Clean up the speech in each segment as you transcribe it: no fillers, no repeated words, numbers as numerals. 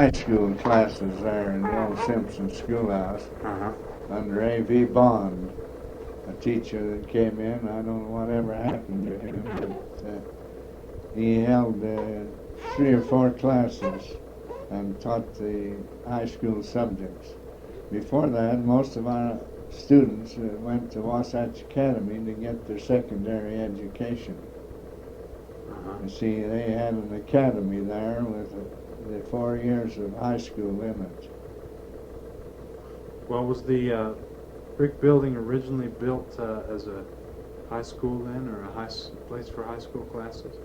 high school classes there in the old Simpson schoolhouse Uh-huh. under A.V. Bond, a teacher that came in. I don't know whatever happened to him, but he held 3 or 4 classes and taught the high school subjects. Before that, most of our students went to Wasatch Academy to get their secondary education. Uh-huh. You see, they had an academy there with the 4 years of high school in it. Well, was the brick building originally built as a high school then, or a place for high school classes?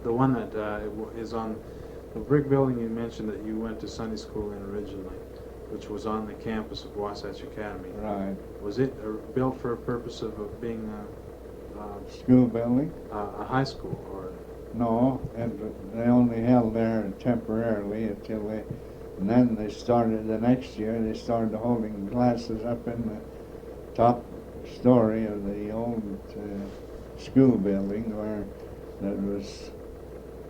The one that is on the brick building you mentioned that you went to Sunday school in originally, which was on the campus of Wasatch Academy. Right. Was it built for a purpose of being School building? a high school, or? No, and they only held there temporarily until and then they started, the next year, they started holding classes up in the top story of the old school building where that was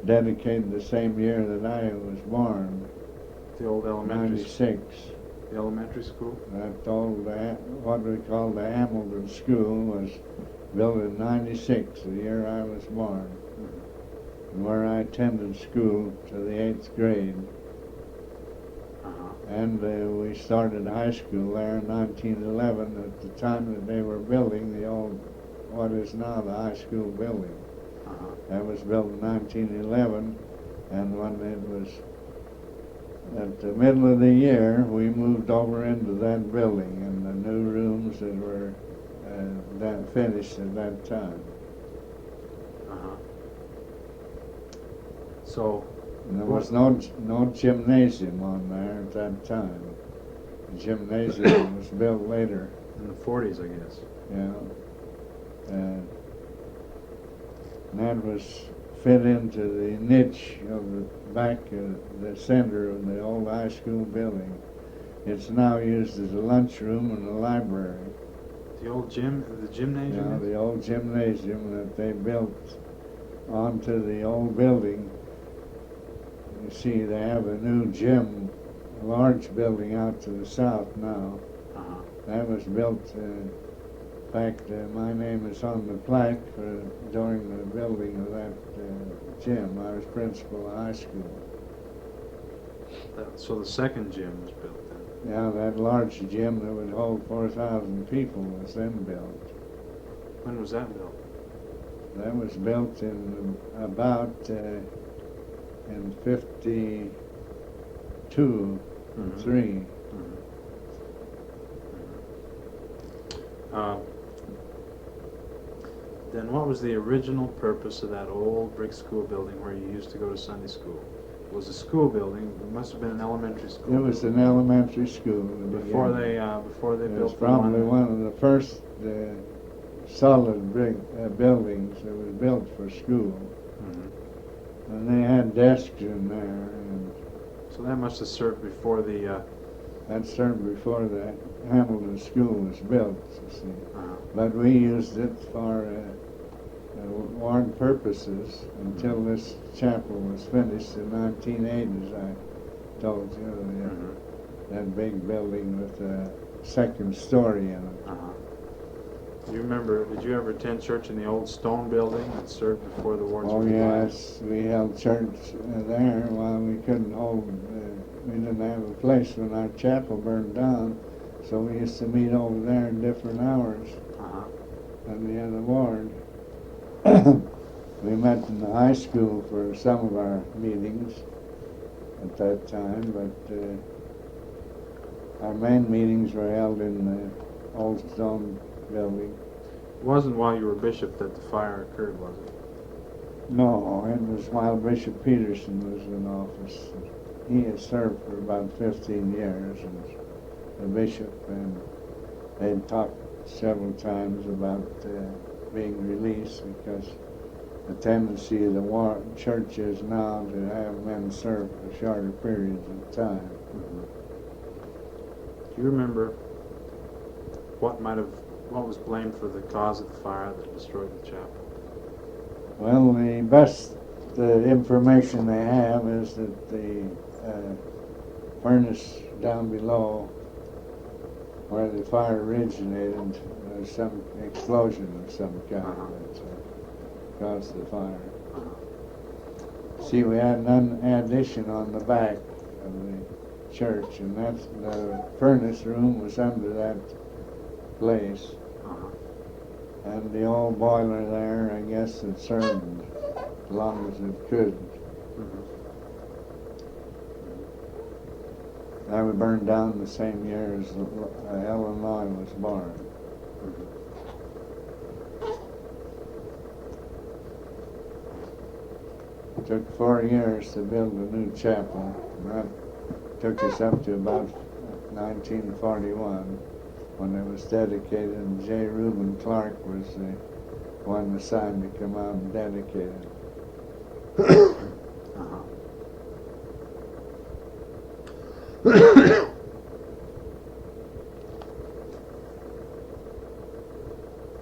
dedicated the same year that I was born, The old elementary 96. The elementary school? That old, what we call the Hamilton School, was built in 96, the year I was born, and where I attended school to the 8th grade. And we started high school there in 1911 at the time that they were building the old, what is now the high school building. That was built in 1911, and when it was at the middle of the year, we moved over into that building and the new rooms that were finished at that time. So. And there was no gymnasium on there at that time. The gymnasium was built later. In the 40s, I guess. Yeah. And that was fit into the niche of the back of the center of the old high school building. It's now used as a lunchroom and a library. The old the gymnasium? Yeah, the old gymnasium that they built onto the old building. You see, they have a new gym, a large building out to the south now. That was built, in fact, my name is on the plaque during the building of that gym. I was principal of high school. So the second gym was built then? Yeah, that large gym that would hold 4,000 people was then built. When was that built? That was built in about in 52, 3. Then what was the original purpose of that old brick school building where you used to go to Sunday school? It was a school building. It must have been an elementary school. It was an elementary school. Before they built. It was probably one of the first solid brick buildings that was built for school. And they had desks in there. And so that must have served before the. That served before the Hamilton School was built, you see. But we used it for ward purposes until this chapel was finished in 1980, as I told you. That big building with a second story in it. Do you remember, did you ever attend church in the old stone building that served before the wards? Oh, yes, we held church there while we couldn't hold, we didn't have a place when our chapel burned down, so we used to meet over there in different hours at the other ward. We met in the high school for some of our meetings at that time, but our main meetings were held in the old stone building. It wasn't while you were bishop that the fire occurred, was it? No, it was while Bishop Peterson was in office. He had served for about 15 years as the bishop, and they'd talked several times about being released because the tendency of the church is now to have men serve for shorter periods of time. Do you remember what was blamed for the cause of the fire that destroyed the chapel? Well, the best the information they have is that the furnace down below where the fire originated, there's some explosion of some kind that caused the fire. See, we had an addition on the back of the church, and that's the furnace room was under that place. And the old boiler there, I guess, it served as long as it could. That was burned down the same year as Illinois was born. It took 4 years to build a new chapel. That took us up to about 1941 when it was dedicated, and J. Reuben Clark was the one assigned to come out and dedicate it.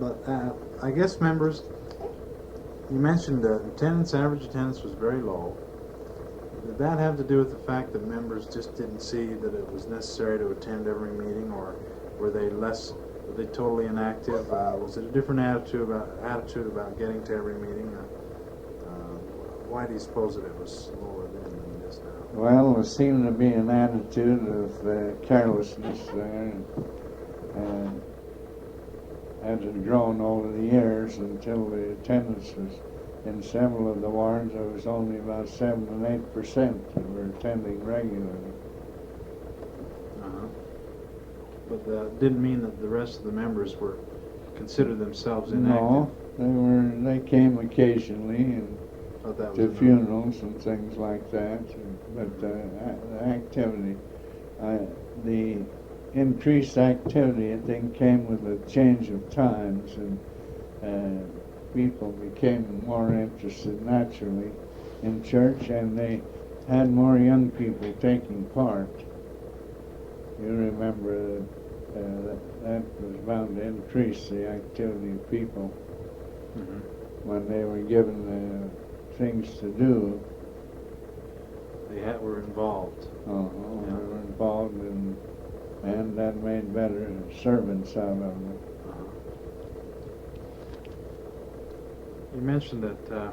But I guess members, you mentioned average attendance was very low. Did that have to do with the fact that members just didn't see that it was necessary to attend every meeting, or were they totally inactive? Was it a different attitude about getting to every meeting? Why do you suppose that it was lower then than it is now? Well, there seemed to be an attitude of carelessness there. As it grown over the years until the attendance was in several of the wards, there was only about 7 and 8% that were attending regularly. But that didn't mean that the rest of the members considered themselves inactive. No, they came occasionally and to funerals and things like that. But the activity, the increased activity, I think, came with a change of times, and people became more interested naturally in church, and they had more young people taking part. You remember that was bound to increase the activity of people when they were given things to do. They were involved. They were involved and that made better servants out of them. You mentioned that the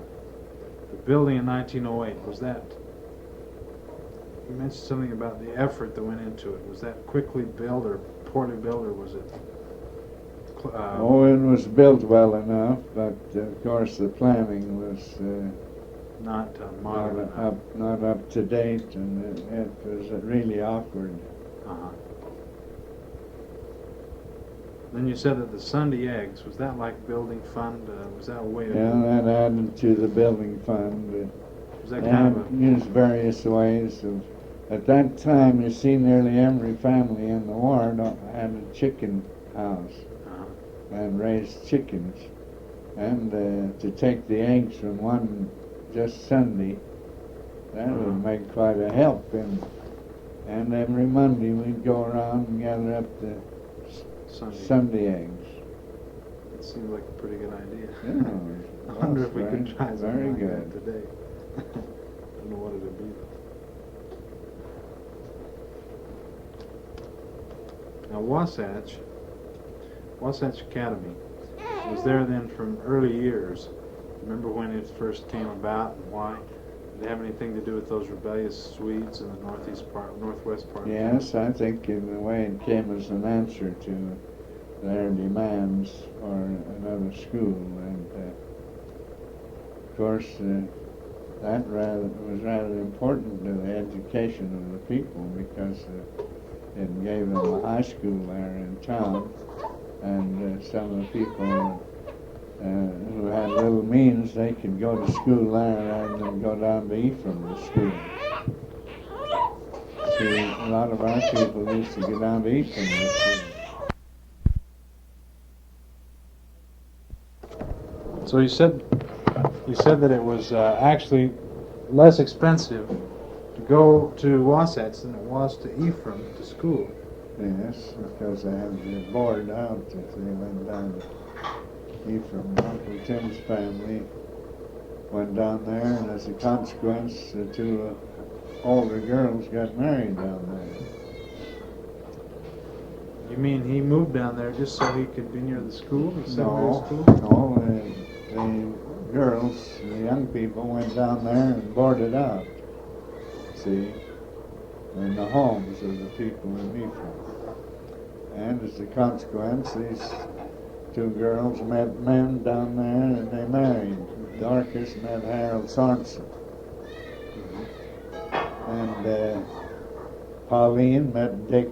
building in 1908, you mentioned something about the effort that went into it. Was that quickly built or poorly built, or was it? It was built well enough, but of course the planning was not modern enough. Not up to date, and it was really awkward. Then you said that the Sunday eggs, was that like building fund? Was that a way of... Yeah, that added to the building fund. Was that kind of used various ways of... At that time, you see, nearly every family in the ward had a chicken house and raised chickens. And to take the eggs from one just Sunday, that would make quite a help. And every Monday we'd go around and gather up the Sunday eggs. It seems like a pretty good idea. Yeah, I wonder if we could try something very like good that today. I don't know what it would be though. Now Wasatch Academy was there then from early years. Remember when it first came about and why? Did it have anything to do with those rebellious Swedes in the northwest part? Yes, I think in a way it came as an answer to their demands for another school, and of course that was rather important to the education of the people, because it gave them a high school there in town, and some of the people who had little means, they could go to school there rather than go down to Ephraim to school. See, a lot of our people used to go down to Ephraim to school. So you said that it was actually less expensive to go to Wasatch than it was to Ephraim to school. Yes, because they had to board out if they went down to Ephraim. Uncle Tim's family went down there, and as a consequence, the two older girls got married down there. You mean he moved down there just so he could be near the school, the secondary No, school? no, the girls, the young people went down there and boarded out, see, in the homes of the people in Ephraim. And as a consequence, these two girls met men down there and they married. Dorcas met Harold Sorensen. And Pauline met Dick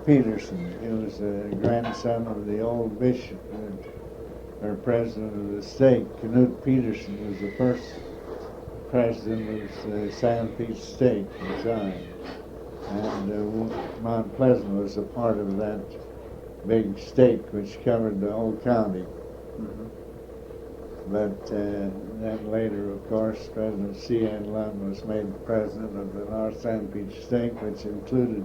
Peterson. He was the grandson of the old bishop, or president of the state. Knut Peterson was the first president of the San Pete state, resigned. And Mount Pleasant was a part of that big state which covered the whole county. But then later, of course, President C.N. Lund was made president of the North San Pete state, which included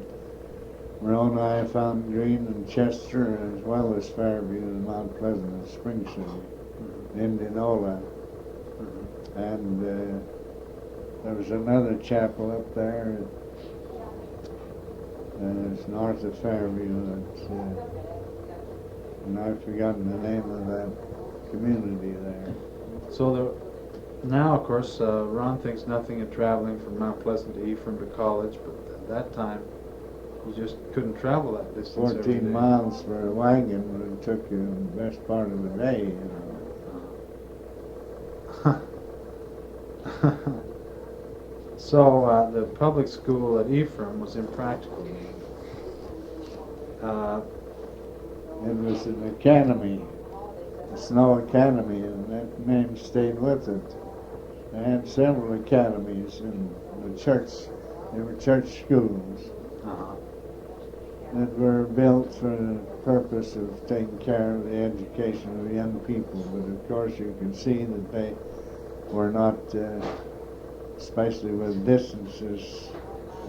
Moroni, Fountain Green, and Chester, as well as Fairview and Mount Pleasant and Spring City, Indianola. And there was another chapel up there. It's north of Fairview, and I've forgotten the name of that community there. So now, of course, Ron thinks nothing of traveling from Mount Pleasant to Ephraim to college, but at that time, you just couldn't travel that distance. 14 miles for a wagon, but it took you the best part of a day, you know. So the public school at Ephraim was impractical. It was an academy, the Snow Academy, and that name stayed with it. They had several academies in the church. They were church schools that were built for the purpose of taking care of the education of young people. But of course you can see that they were not, especially with distances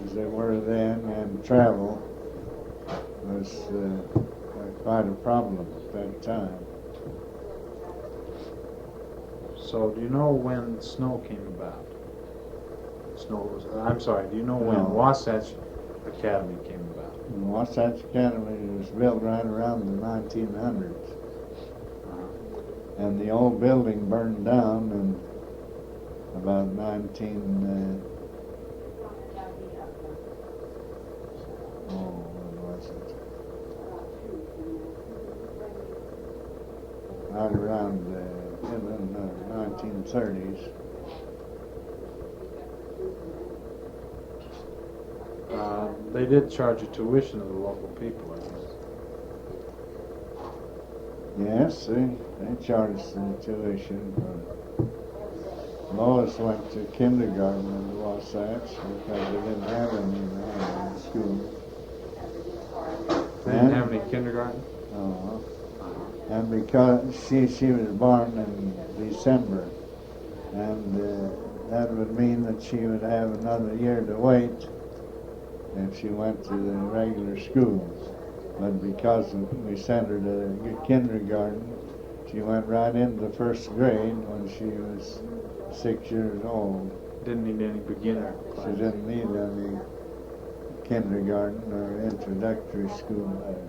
as they were then, and travel was quite a problem at that time. So, do you know when snow came about? Do you know when Wasatch Academy came about? The Wasatch Academy was built right around the 1900s. And the old building burned down in about 1930s. They did charge a tuition to the local people, I guess. Yes, they charged the tuition. Lois went to kindergarten in the Wasatch because they didn't have any in the school. They didn't have any kindergarten? And because she was born in December, and that would mean that she would have another year to wait if she went to the regular schools. But because we sent her to kindergarten, she went right into the first grade when she was 6 years old. Didn't need any beginner class. She didn't need any kindergarten or introductory school there.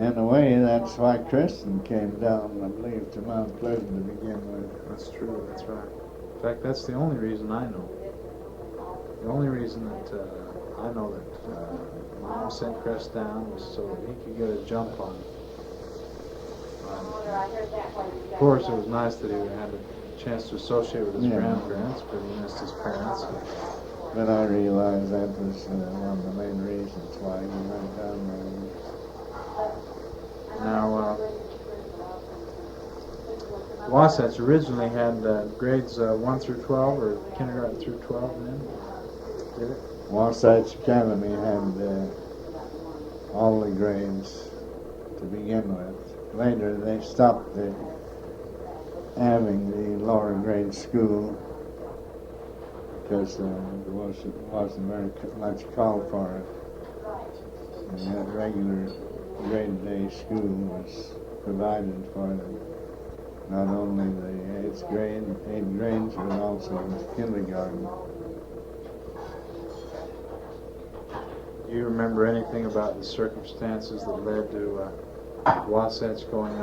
In a way, that's why Kristen came down, I believe, to Mount Pleasant to begin with. That's true, that's right. In fact, that's the only reason I know. The only reason that I know that Mom sent Chris down was so that he could get a jump on it. Of course, it was nice that he had a chance to associate with his grandparents, but he missed his parents. But I realized that was one of the main reasons why he went down there. Now, Wasatch originally had grades 1 through 12, or kindergarten through 12 then? Did it? Wasatch Academy had all the grades to begin with. Later they stopped having the lower grade school because there wasn't very much call for it. And that regular grade day school was provided for them, not only the 8th grade, 8 grades, but also with kindergarten. Do you remember anything about the circumstances that led to Wasatch going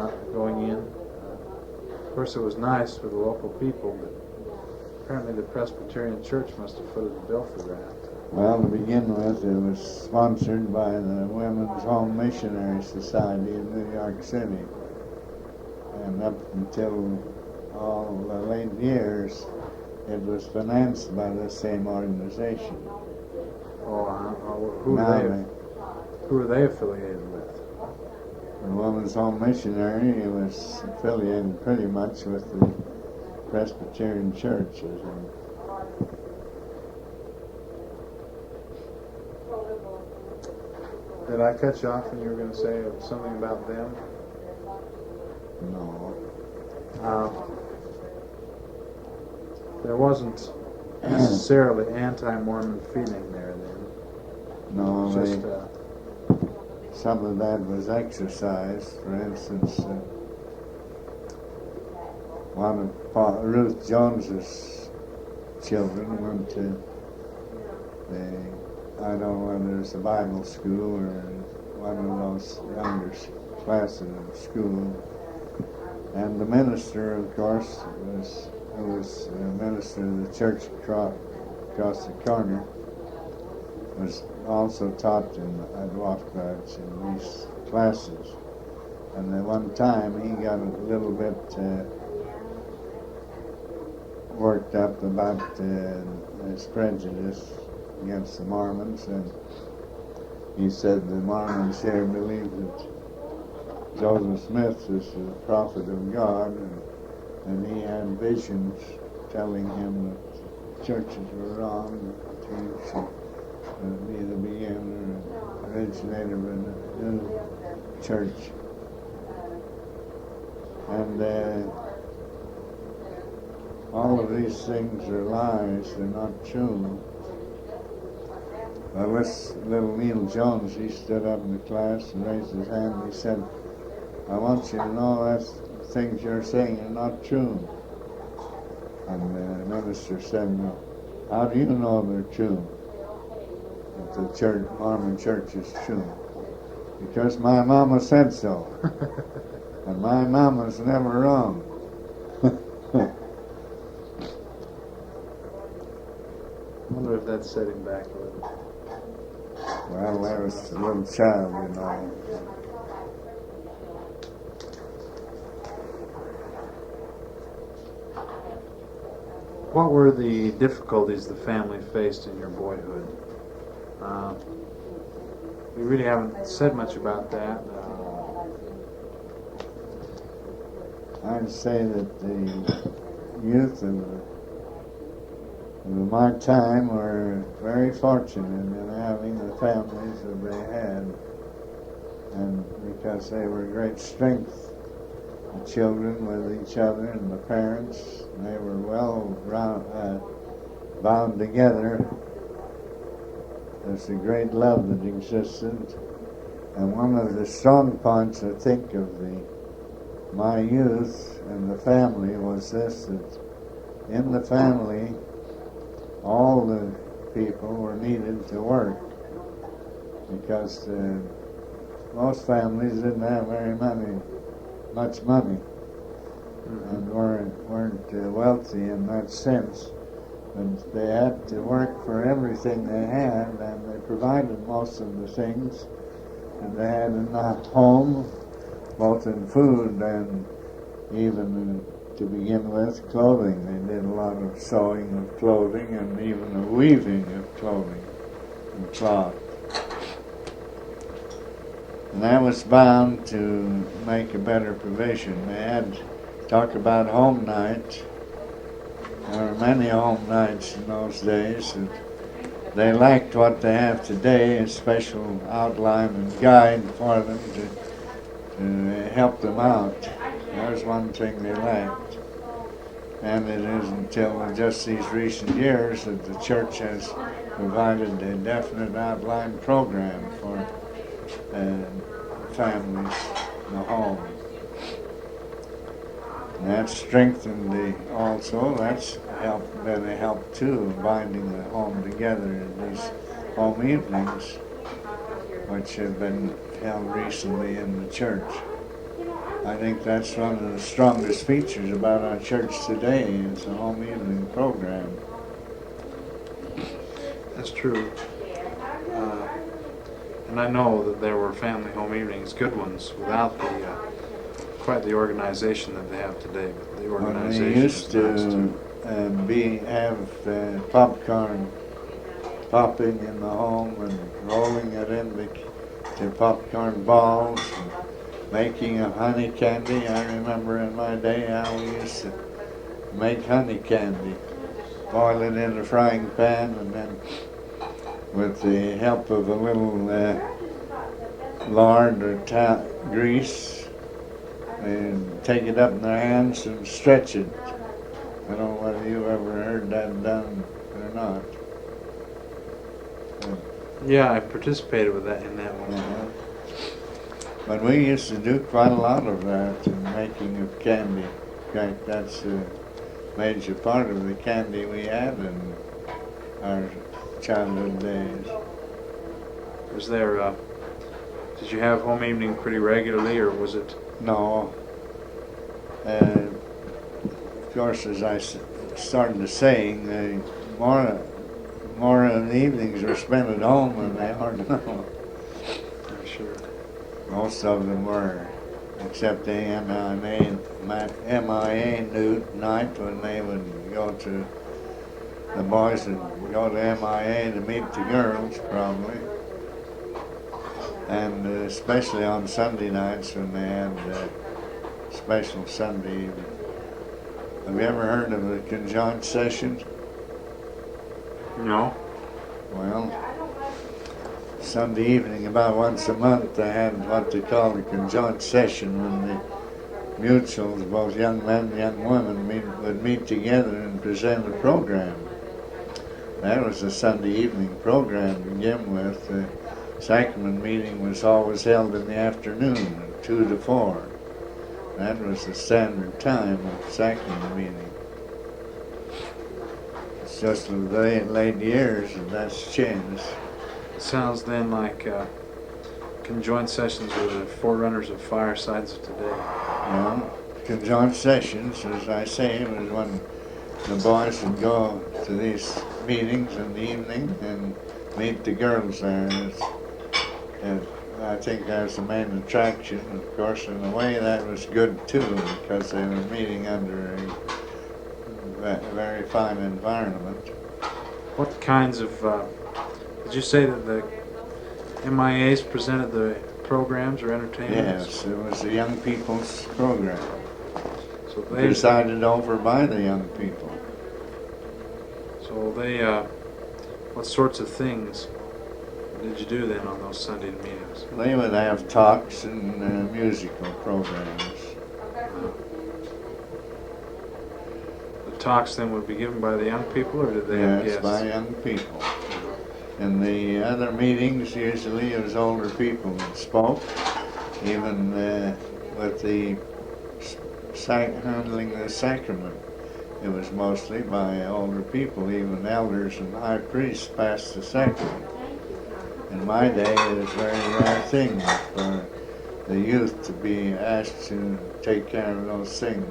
in? Of course, it was nice for the local people, but apparently the Presbyterian Church must have footed the bill for that. Well, to begin with, it was sponsored by the Women's Home Missionary Society in New York City. And up until all the late years, it was financed by the same organization. Who are they affiliated with? The Women's Home Missionary was affiliated pretty much with the Presbyterian Church. Did I cut you off when you were going to say something about them? No. There wasn't necessarily anti-Mormon feeling there then. No, Just, some of that was exercised. For instance, one of Ruth Jones's children went to I don't know whether it's a Bible school or one of those younger classes of school. And the minister, of course, who was a minister of the church across the corner, was also taught at Waspatch in these classes. And at one time he got a little bit worked up about his prejudice against the Mormons, and he said the Mormons here believed that Joseph Smith was the prophet of God, and he had visions telling him that churches were wrong, that he should be the beginner and originator of a new church. And all of these things are lies, they're not true. Well, this little Neil Jones, he stood up in the class and raised his hand and he said, I want you to know that things you're saying are not true. And the minister said, how do you know they're true? That the Mormon church is true? Because my mama said so. And my mama's never wrong. I wonder if that set him back a little. Well, I was a little child, you know. What were the difficulties the family faced in your boyhood? We really haven't said much about that. I'd say that the youth of my time were very fortunate in having the families that they had, and because they were great strength, the children with each other and the parents, they were well bound together. There's a great love that existed, and one of the strong points, I think, of my youth and the family was this, that in the family all the people were needed to work, because most families didn't have very much money, and weren't wealthy in that sense. But they had to work for everything they had, and they provided most of the things that they had in the home, both in food and even to begin with, clothing. They did a lot of sewing of clothing and even the weaving of clothing and cloth. And that was bound to make a better provision. They had talk about home nights. There were many home nights in those days. And they lacked what they have today, a special outline and guide for them to help them out. There's one thing they lacked. And it is until just these recent years that the church has provided a definite outline program for families in the home. And that strengthened been a help too, binding the home together in these home evenings, which have been held recently in the church. I think that's one of the strongest features about our church today is the home evening program. That's true. And I know that there were family home evenings, good ones, without quite the organization that they have today. But the organization They used to have popcorn popping in the home and rolling it into popcorn balls and making of honey candy. I remember in my day how we used to make honey candy, boil it in a frying pan, and then with the help of a little lard or grease, and take it up in their hands and stretch it. I don't know whether you ever heard that done or not. Yeah, I participated in that one. Uh-huh. But we used to do quite a lot of that in making of candy. In fact, that's a major part of the candy we had in our childhood days. Was there, did you have home evening pretty regularly, or was it? No. Of course, as I started to say, more of the evenings were spent at home than they are now. I'm sure. Most of them were, except the MIA night when they would go to, the boys would go to MIA to meet the girls, probably. And especially on Sunday nights when they had special Sunday evening. Have you ever heard of the conjoint sessions? No. Well, Sunday evening, about once a month, they had what they call a conjoint session when the mutuals, both young men and young women, would meet together and present a program. That was a Sunday evening program to begin with. The sacrament meeting was always held in the afternoon, 2 to 4. That was the standard time of sacrament meeting. It's just in the late years that that's changed. It sounds then like conjoined sessions were the forerunners of firesides of today. Well, conjoint sessions, as I say, was when the boys would go to these meetings in the evening and meet the girls there. And I think that was the main attraction. Of course, in a way, that was good too, because they were meeting under a very fine environment. What kinds of, did you say that the MIAs presented the programs or entertainments? Yes, it was the young people's program. So they decided over by the young people. So they, what sorts of things did you do then on those Sunday meetings? They would have talks and musical programs. The talks then would be given by the young people, or did they have guests? Yes, by young people. In the other meetings, usually it was older people that spoke, even with the handling the sacrament. It was mostly by older people, even elders and high priests passed the sacrament. In my day, it was a very rare thing for the youth to be asked to take care of those things.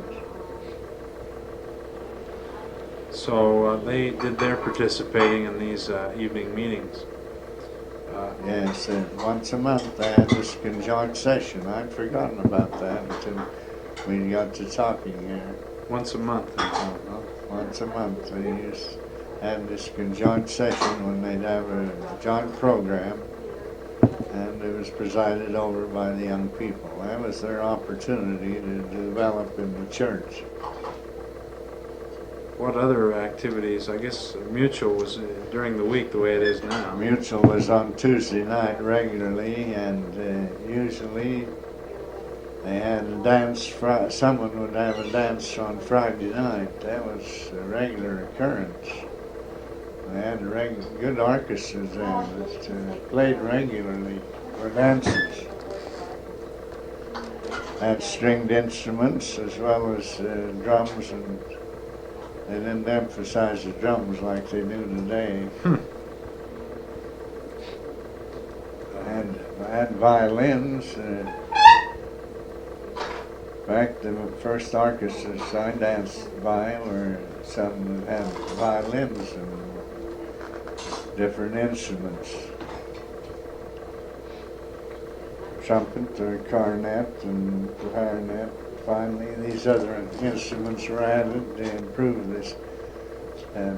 So they did their participating in these evening meetings. Yes, once a month they had this conjoint session. I'd forgotten about that until we got to talking here. Once a month. Once a month they used to have this conjoint session when they'd have a joint program, and it was presided over by the young people. That was their opportunity to develop in the church. What other activities? I guess Mutual was during the week the way it is now. Mutual was on Tuesday night regularly, and usually they had a dance. Someone would have a dance on Friday night. That was a regular occurrence. They had good orchestras there that played regularly for dances. had stringed instruments as well as drums, and they didn't emphasize the drums like they do today. I had violins. In fact, the first orchestras I danced by were some that had violins and different instruments. Trumpet or cornet and clarinet. Finally, these other instruments were added to improve this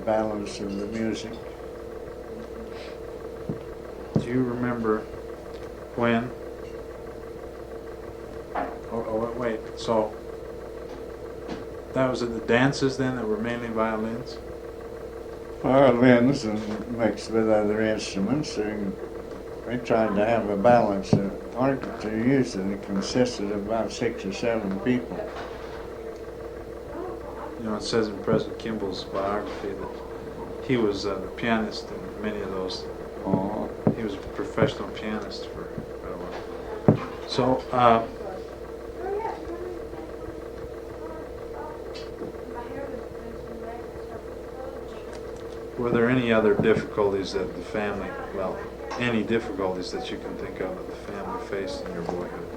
balance of the music. Do you remember when? Oh, wait. So that was at the dances then that were mainly violins? Violins and mixed with other instruments. We tried to have a balance. The orchestra usually consisted of about 6 or 7 people. You know, it says in President Kimball's biography that he was the pianist in many of those. Oh. He was a professional pianist for quite a while. So, were there any other difficulties that the family, any difficulties that you can think of that the family faced in your boyhood?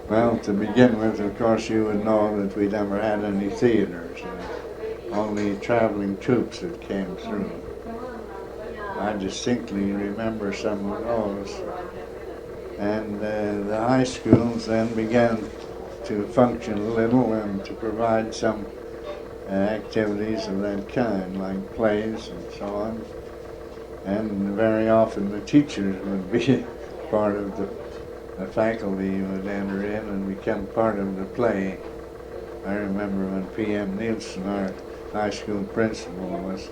Well, to begin with, of course, you would know that we never had any theaters. Only traveling troops that came through. I distinctly remember some of those. And the high schools then began to function a little and to provide some activities of that kind, like plays and so on. And very often the teachers would be part of the faculty would enter in and become part of the play. I remember when P.M. Nielsen, our high school principal, was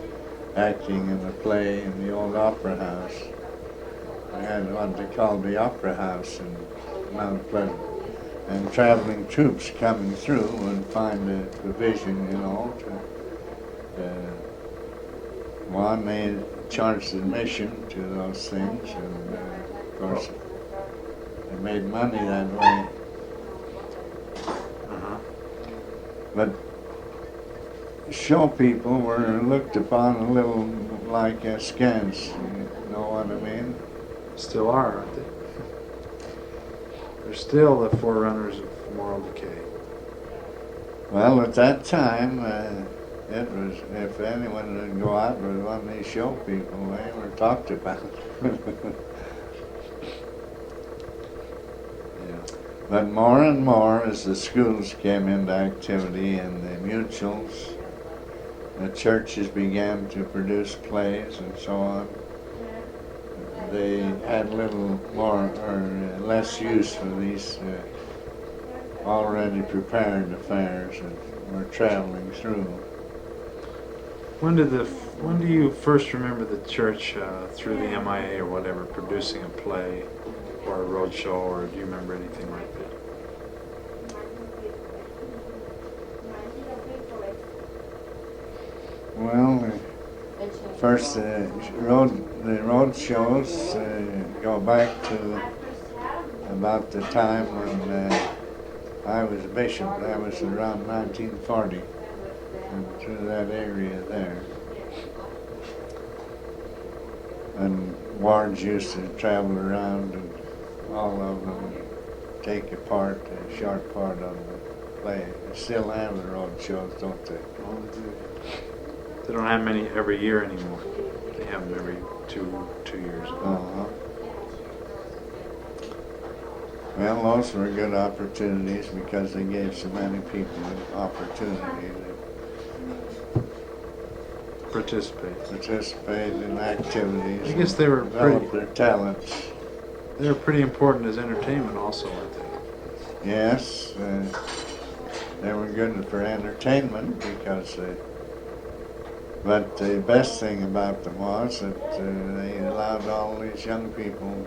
acting in a play in the old opera house. We had what they called the opera house in Mount Pleasant. And traveling troops coming through would find a provision, you know, to one, they charged admission to those things, and of course they made money that way. But show people were looked upon a little like askance, you know what I mean? Still are, aren't they? They're still the forerunners of moral decay. Well, at that time, it was, if anyone would go out with one of these show people, they were talked about. Yeah. But more and more, as the schools came into activity and the mutuals, the churches began to produce plays and so on, they had little more or less use for these already prepared affairs that were traveling through. When do you first remember the church through the MIA or whatever producing a play or a road show, or do you remember anything like that? Well, first the road shows go back to about the time when I was bishop. That was around 1940, and through that area there. And wards used to travel around, and all of them take a short part of the play. They still have the road shows, don't they? Oh, they do. They don't have many every year anymore. They have them every two years. Uh-huh. Well, those were good opportunities because they gave so many people an opportunity to participate in activities. I guess they were develop their talents. They were pretty important as entertainment also, weren't they? Yes, they were good for entertainment because but the best thing about them was that they allowed all these young people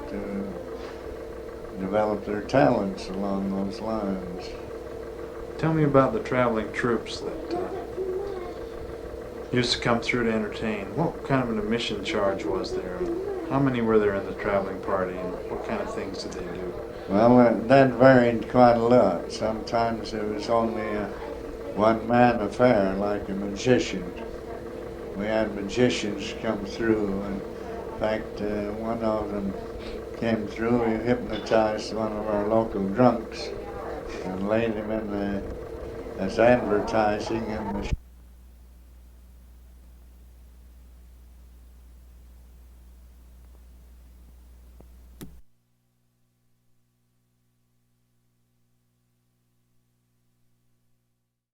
to develop their talents along those lines. Tell me about the traveling troops that used to come through to entertain. What kind of an admission charge was there? How many were there in the traveling party, and what kind of things did they do? Well, that varied quite a lot. Sometimes it was only a one-man affair, like a magician. We had magicians come through, and in fact, one of them came through. He hypnotized one of our local drunks and laid him in the as advertising in the